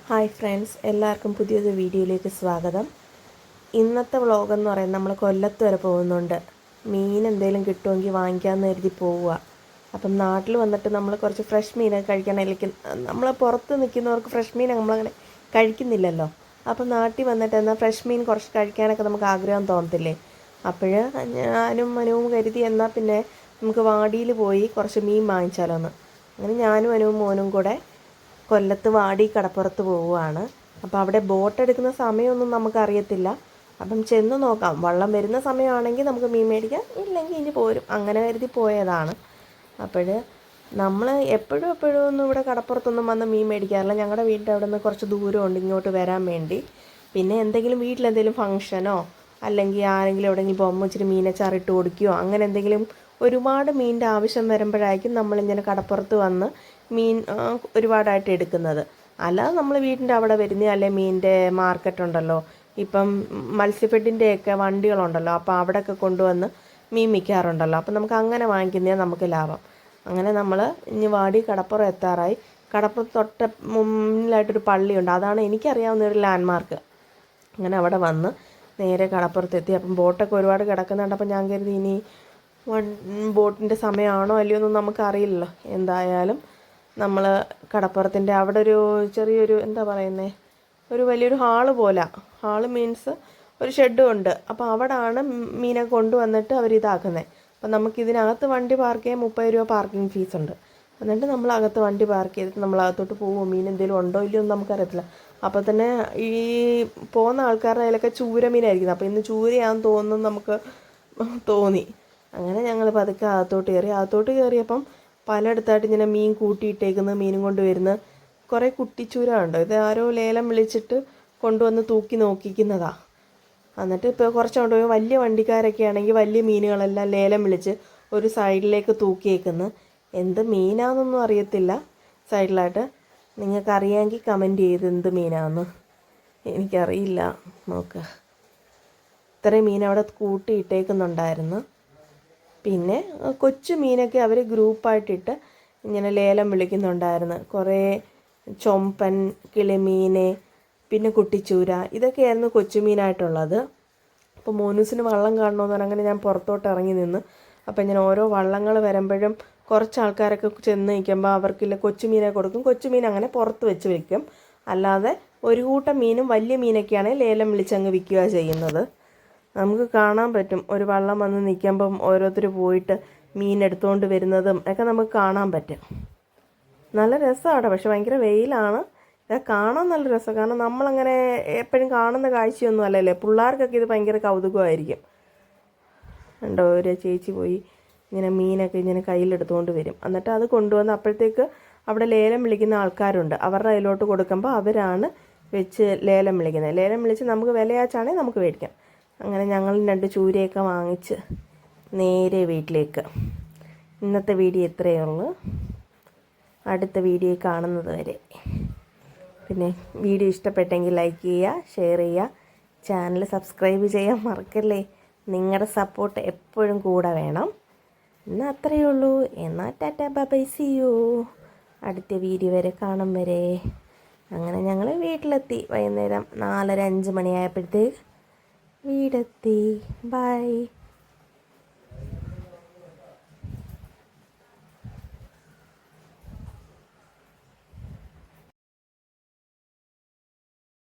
Hi friends, എല്ലാവർക്കും പുതിയൊരു വീഡിയോയിലേക്ക് സ്വാഗതം. ഇന്നത്തെ വ്ളോഗെന്ന് പറയുന്നത് നമ്മൾ കൊല്ലത്ത് വരെ പോകുന്നുണ്ട്. മീൻ എന്തെങ്കിലും കിട്ടുമെങ്കിൽ വാങ്ങിക്കാമെന്ന് കരുതി പോവുക. അപ്പം നാട്ടിൽ വന്നിട്ട് നമ്മൾ കുറച്ച് ഫ്രഷ് മീനൊക്കെ കഴിക്കാനായിരിക്കും. നമ്മൾ പുറത്ത് നിൽക്കുന്നവർക്ക് ഫ്രഷ് മീൻ നമ്മളങ്ങനെ കഴിക്കുന്നില്ലല്ലോ. അപ്പം നാട്ടിൽ വന്നിട്ട് എന്നാൽ ഫ്രഷ് മീൻ കുറച്ച് കഴിക്കാനൊക്കെ നമുക്ക് ആഗ്രഹം തോന്നത്തില്ലേ? അപ്പോൾ ഞാനും മനുവും കരുതി എന്നാൽ പിന്നെ നമുക്ക് വാടിയിൽ പോയി കുറച്ച് മീൻ വാങ്ങിച്ചാലോ എന്ന്. അങ്ങനെ ഞാനും മനുവും മോനും കൂടെ കൊല്ലത്ത് വാടി കടപ്പുറത്ത് പോവുകയാണ്. അപ്പോൾ അവിടെ ബോട്ട് എടുക്കുന്ന സമയമൊന്നും നമുക്കറിയത്തില്ല. അപ്പം ചെന്ന് നോക്കാം. വള്ളം വരുന്ന സമയമാണെങ്കിൽ നമുക്ക് മീൻ മേടിക്കാം, ഇല്ലെങ്കിൽ ഇനി പോരും. അങ്ങനെ കരുതി പോയതാണ്. അപ്പോൾ നമ്മൾ എപ്പോഴും ഒന്നും ഇവിടെ കടപ്പുറത്തൊന്നും വന്ന് മീൻ മേടിക്കാറില്ല. ഞങ്ങളുടെ വീടിൻ്റെ അവിടെ നിന്ന് കുറച്ച് ദൂരമുണ്ട് ഇങ്ങോട്ട് വരാൻ വേണ്ടി. പിന്നെ എന്തെങ്കിലും വീട്ടിലെന്തെങ്കിലും ഫംഗ്ഷനോ അല്ലെങ്കിൽ ആരെങ്കിലും എവിടെയെങ്കിലും പോകുമ്പോൾ ഇച്ചിരി മീനച്ചാറിട്ട് കൊടുക്കുകയോ അങ്ങനെ എന്തെങ്കിലും ഒരുപാട് മീനിൻ്റെ ആവശ്യം വരുമ്പോഴായിരിക്കും നമ്മളിങ്ങനെ കടപ്പുറത്ത് വന്ന് മീൻ ഒരുപാടായിട്ട് എടുക്കുന്നത്. അല്ലാതെ നമ്മൾ വീടിൻ്റെ അവിടെ വരുന്ന അല്ലെങ്കിൽ മീനിൻ്റെ മാർക്കറ്റ് ഉണ്ടല്ലോ, ഇപ്പം മത്സ്യഫെഡിൻ്റെയൊക്കെ വണ്ടികളുണ്ടല്ലോ, അപ്പോൾ അവിടെയൊക്കെ കൊണ്ടുവന്ന് മീൻ വിൽക്കാറുണ്ടല്ലോ. അപ്പം നമുക്ക് അങ്ങനെ വാങ്ങിക്കുന്നതാണ് നമുക്ക് ലാഭം. അങ്ങനെ നമ്മൾ ഇനി വാടി കടപ്പുറം എത്താറായി. കടപ്പുറത്ത് തൊട്ട് മുന്നിലായിട്ടൊരു പള്ളിയുണ്ട്, അതാണ് എനിക്കറിയാവുന്ന ഒരു ലാൻഡ്മാർക്ക്. അങ്ങനെ അവിടെ വന്ന് നേരെ കടപ്പുറത്തെത്തി. അപ്പം ബോട്ടൊക്കെ ഒരുപാട് കിടക്കുന്നുണ്ട്. അപ്പം ഞാൻ കരുതി ഇനി ബോട്ടിൻ്റെ സമയമാണോ അല്ലയോ ഒന്നും നമുക്കറിയില്ലല്ലോ. എന്തായാലും നമ്മൾ കടപ്പുറത്തിൻ്റെ അവിടെ ഒരു ചെറിയൊരു എന്താ പറയുന്നത്, ഒരു വലിയൊരു ഹാള് പോലെ. ഹാള് മീൻസ് ഒരു ഷെഡും ഉണ്ട്. അപ്പോൾ അവിടെയാണ് മീനെ കൊണ്ടുവന്നിട്ട് അവരിതാക്കുന്നത്. അപ്പം നമുക്കിതിനകത്ത് വണ്ടി പാർക്ക് ചെയ്യാൻ 30 രൂപ പാർക്കിംഗ് ഫീസുണ്ട്. എന്നിട്ട് നമ്മളകത്ത് വണ്ടി പാർക്ക് ചെയ്തിട്ട് നമ്മളകത്തോട്ട് പോകും. മീൻ എന്തെങ്കിലും ഉണ്ടോ ഇല്ലയോ ഒന്നും നമുക്കറിയത്തില്ല. അപ്പോൾ തന്നെ ഈ പോകുന്ന ആൾക്കാരുടെ അതിലൊക്കെ ചൂര മീനായിരിക്കുന്നത്. അപ്പോൾ ഇന്ന് ചൂരയാണെന്ന് തോന്നുന്നു നമുക്ക് തോന്നി. അങ്ങനെ ഞങ്ങൾ പതുക്കെ അകത്തോട്ട് കയറിയപ്പം പലയിടത്തായിട്ട് ഇങ്ങനെ മീൻ കൂട്ടിയിട്ടേക്കുന്നത്, മീനും കൊണ്ട് വരുന്ന കുറേ കുട്ടിച്ചൂര ഉണ്ട്. ഇത് ആരോ ലേലം വിളിച്ചിട്ട് കൊണ്ടുവന്ന് തൂക്കി നോക്കിക്കുന്നതാണ്. എന്നിട്ട് ഇപ്പോൾ കുറച്ച് കൊണ്ടുപോയി വലിയ വണ്ടിക്കാരൊക്കെ ആണെങ്കിൽ വലിയ മീനുകളെല്ലാം ലേലം വിളിച്ച് ഒരു സൈഡിലേക്ക് തൂക്കിയേക്കുന്നു. എന്ത് മീനാണെന്നൊന്നും അറിയത്തില്ല. സൈഡിലായിട്ട് നിങ്ങൾക്കറിയാമെങ്കിൽ കമൻറ്റ് ചെയ്ത് എന്ത് മീനാണെന്ന്. എനിക്കറിയില്ല. നോക്കുക, ഇത്രയും മീൻ അവിടെ കൂട്ടിയിട്ടേക്കുന്നുണ്ടായിരുന്നു. പിന്നെ കൊച്ചു മീനൊക്കെ അവർ ഗ്രൂപ്പായിട്ടിട്ട് ഇങ്ങനെ ലേലം വിളിക്കുന്നുണ്ടായിരുന്നു. കുറേ ചൊമ്പൻ, കിളിമീൻ, പിന്നെ കുട്ടിച്ചൂര, ഇതൊക്കെയായിരുന്നു കൊച്ചുമീനായിട്ടുള്ളത്. അപ്പോൾ മോനൂസിന് വള്ളം കാണണമെന്ന് പറഞ്ഞാൽ അങ്ങനെ ഞാൻ പുറത്തോട്ട് ഇറങ്ങി നിന്ന്. അപ്പോൾ ഇങ്ങനെ ഓരോ വള്ളങ്ങൾ വരുമ്പോഴും കുറച്ച് ആൾക്കാരൊക്കെ ചെന്ന് നിൽക്കുമ്പോൾ അവർക്കില്ല കൊച്ചുമീനെ കൊടുക്കും. കൊച്ചുമീൻ അങ്ങനെ പുറത്ത് വെച്ച് വയ്ക്കും. അല്ലാതെ ഒരു കൂട്ടം മീനും വലിയ മീനൊക്കെയാണ് ലേലം വിളിച്ചങ്ങ് വിൽക്കുക ചെയ്യുന്നത്. നമുക്ക് കാണാൻ പറ്റും. ഒരു വള്ളം വന്ന് നിൽക്കുമ്പം ഓരോരുത്തർ പോയിട്ട് മീൻ എടുത്തുകൊണ്ട് വരുന്നതും ഒക്കെ നമുക്ക് കാണാൻ പറ്റും. നല്ല രസമാണ്. പക്ഷെ ഭയങ്കര വെയിലാണ്. ഇതൊക്കെ കാണാൻ നല്ല രസം. കാരണം നമ്മളങ്ങനെ എപ്പോഴും കാണുന്ന കാഴ്ചയൊന്നും അല്ലല്ലേ. പിള്ളേർക്കൊക്കെ ഇത് ഭയങ്കര കൗതുകമായിരിക്കും. ഉണ്ടോ, ഒരു ചേച്ചി പോയി ഇങ്ങനെ മീനൊക്കെ ഇങ്ങനെ കയ്യിലെടുത്തുകൊണ്ട് വരും. എന്നിട്ട് അത് കൊണ്ടുവന്ന് അപ്പോഴത്തേക്ക് അവിടെ ലേലം വിളിക്കുന്ന ആൾക്കാരുണ്ട്. അവരുടെ കയ്യിലോട്ട് കൊടുക്കുമ്പോൾ അവരാണ് വെച്ച് ലേലം വിളിക്കുന്നത്. ലേലം വിളിച്ച് നമുക്ക് വിലയാച്ചാണെങ്കിൽ നമുക്ക് മേടിക്കാം. അങ്ങനെ ഞങ്ങൾ 2 ചൂരയൊക്കെ വാങ്ങിച്ച് നേരെ വീട്ടിലേക്ക്. ഇന്നത്തെ വീഡിയോ ഇത്രയേ ഉള്ളൂ. അടുത്ത വീഡിയോ കാണുന്നത് വരെ. പിന്നെ വീഡിയോ ഇഷ്ടപ്പെട്ടെങ്കിൽ ലൈക്ക് ചെയ്യുക, ഷെയർ ചെയ്യുക, ചാനൽ സബ്സ്ക്രൈബ് ചെയ്യാൻ മറക്കല്ലേ. നിങ്ങളുടെ സപ്പോർട്ട് എപ്പോഴും കൂടെ വേണം. എന്നാൽ അത്രയേ ഉള്ളൂ. എന്നാൽ ടാറ്റാ ബൈ സീ യു. അടുത്ത വീഡിയോ വരെ കാണും വരെ. അങ്ങനെ ഞങ്ങൾ വീട്ടിലെത്തി. വൈകുന്നേരം 4:30-5 മണിയായപ്പോഴത്തേക്ക് വീടെത്തി. ബൈ.